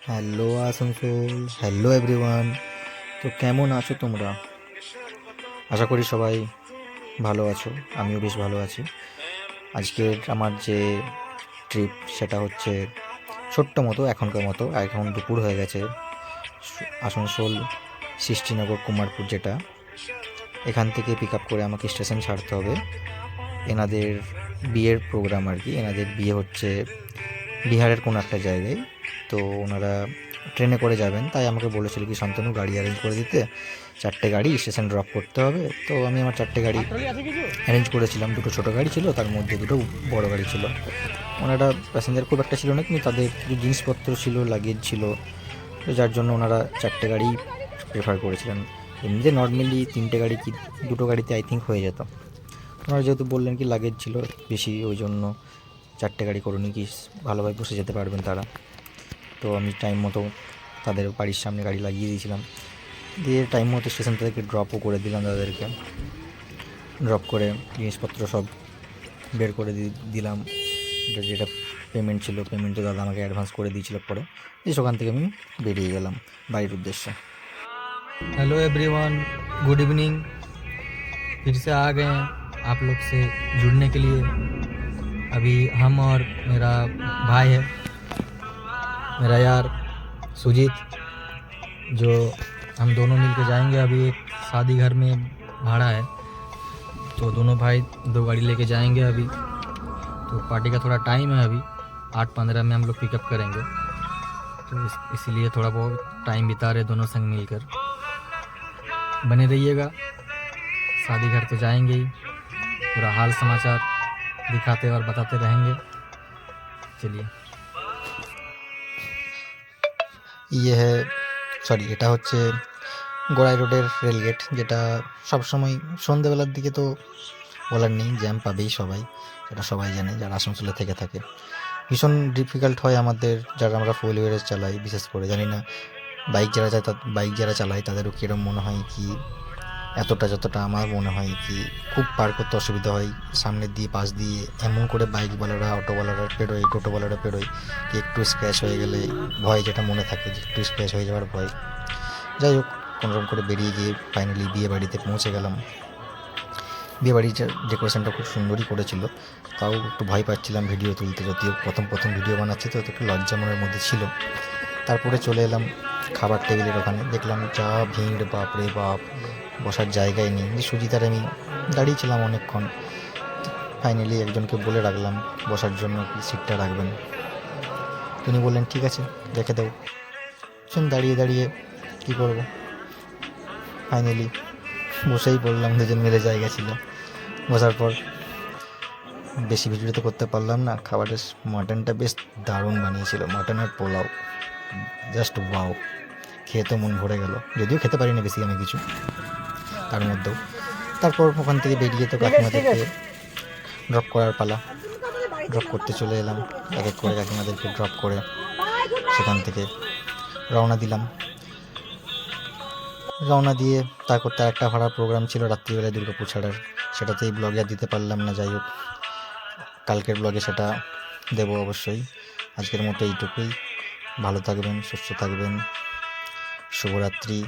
Hello Asansol, hello everyone. তো কেমন আছো তোমরা? আশা করি সবাই ভালো আছো। আমিও বেশ ভালো আছি। আজকের আমার যে ট্রিপ সেটা হচ্ছে ছোট্ট মতো, এখনকার মতো। এখন দুপুর হয়ে গেছে। আসানসোল সৃষ্টিনগর কুমারপুর, যেটা এখান থেকে পিক আপ করে আমাকে স্টেশন ছাড়তে হবে। এনাদের বিয়ের প্রোগ্রাম আর কি। এনাদের বিয়ে হচ্ছে বিহারের কোনো একটা জায়গায়। তো ওনারা ট্রেনে করে যাবেন, তাই আমাকে বলেছিল কি শান্তনু গাড়ি অ্যারেঞ্জ করে দিতে, 4টে গাড়ি স্টেশন ড্রপ করতে হবে। তো আমি আমার 4টে গাড়ি অ্যারেঞ্জ করেছিলাম। দুটো ছোটো গাড়ি ছিল, তার মধ্যে দুটো বড় গাড়ি ছিল। ওনারা প্যাসেঞ্জার খুব একটা ছিল না, কিন্তু তাদের কিছু জিনিসপত্র ছিল, লাগেজ ছিল, তো যার জন্য ওনারা 4টে গাড়ি প্রেফার করেছিলেন। এমনিতে নর্মালি 3টে গাড়ি কি 2টো গাড়িতে আই থিঙ্ক হয়ে যেত। ওনারা যেহেতু বললেন কি লাগেজ ছিল বেশি, ওই জন্য 4টে গাড়ি করে নিয়ে কি ভালোভাবে বসে যেতে পারবেন তারা। তো আমি টাইম মতো তাদের বাড়ির সামনে গাড়ি লাগিয়ে দিয়েছিলাম, দিয়ে টাইম মতো স্টেশন থেকে ড্রপও করে দিলাম তাদেরকে। ড্রপ করে জিনিসপত্র সব বের করে দিলাম। যেটা পেমেন্ট ছিল, পেমেন্টও দাদা আমাকে অ্যাডভান্স করে দিয়েছিল পরে। দিয়ে সেখান থেকে আমি বেরিয়ে গেলাম বাড়ির উদ্দেশ্যে। Hello everyone, good evening. फिर से आ गए हैं आप लोग से जुड़ने के लिए। अभी हम और मेरा भाई है, मेरा यार सुजीत, जो हम दोनों मिलके जाएंगे। अभी एक शादी घर में भाड़ा है, तो दोनों भाई 2 गाड़ी लेके जाएंगे अभी। तो पार्टी का थोड़ा टाइम है, अभी 8:15 में हम लोग पिकअप करेंगे। तो इसीलिए थोड़ा बहुत टाइम बिता रहे दोनों संग मिलकर। बने रहिएगा, शादी घर तो जाएंगे ही, पूरा हाल समाचार दिखाते और बताते रहेंगे। चलिए। ইয়ে সরি, এটা হচ্ছে গোড়াই রোডের রেলগেট, যেটা সবসময় সন্ধেবেলার দিকে তো বলার নেই, জ্যাম পাবেই সবাই, সেটা সবাই জানে যারা আসানসোলে থেকে থাকে। ভীষণ ডিফিকাল্ট হয় আমাদের, যারা আমরা 4 হুইলারে চালাই বিশেষ করে। জানি না বাইক যারা চালায় তাদেরও কীরকম মনে হয় কি, এতটা যতটা আমার মনে হয় কি খুব পার করতে অসুবিধা হয়। সামনের দিয়ে পাশ দিয়ে এমন করে বাইকওয়ালারা, অটোওয়ালারা পেরোয়, টোটোওয়ালারা পেরোয় কি একটু স্ক্র্যাচ হয়ে গেলে ভয়, যেটা মনে থাকে যে একটু স্ক্র্যাচ হয়ে যাওয়ার ভয়। যাই হোক, কোনোরকম করে বেরিয়ে গিয়ে ফাইনালি বিয়ে বাড়িতে পৌঁছে গেলাম। বিয়ে বাড়ির ডেকোরেশনটা খুব সুন্দরই করেছিল, তাও একটু ভয় পাচ্ছিলাম ভিডিও তুলতে, যদিও প্রথম প্রথম ভিডিও বানাচ্ছি, তো একটু লজ্জা মনের মধ্যে ছিল। তারপরে চলে এলাম খাবার টেবিলের ওখানে, দেখলাম যা ভিড়, বাপ রে বাপ, বসার জায়গায় নেই। যে সুজিতার আমি দাঁড়িয়েছিলাম অনেকক্ষণ, ফাইনালি একজনকে বলে রাখলাম বসার জন্য কি সিটটা রাখবেন। তিনি বললেন ঠিক আছে রেখে দেবো। দাঁড়িয়ে দাঁড়িয়ে কী করবো, ফাইনালি বসেই পড়লাম, দুজন মিলে জায়গা ছিল। বসার পর বেশি ভিডিও তো করতে পারলাম না। খাবারের মাটনটা বেশ দারুণ বানিয়েছিল, মাটন আর পোলাও, জাস্ট ওয়াও। খেয়ে তো মন ভরে গেল, যদিও খেতে পারিনি বেশি আমি কিছু তার মধ্যেও। তারপর ওখান থেকে বেরিয়ে তো কাকিমাদেরকে ড্রপ করার পালা। ড্রপ করতে চলে এলাম, এক এক করে কাকিমাদেরকে ড্রপ করে সেখান থেকে রওনা দিলাম। রওনা দিয়ে তারপর তার একটা ভাড়া প্রোগ্রাম ছিল রাত্রিবেলায় দুর্গাপুর ছাড়ার, সেটাতে এই ব্লগে আর দিতে পারলাম না। যাই হোক, কালকের ব্লগে সেটা দেবো অবশ্যই। আজকের মতো এইটুকুই। ভালো থাকবেন, সুস্থ থাকবেন, শুভরাত্রি।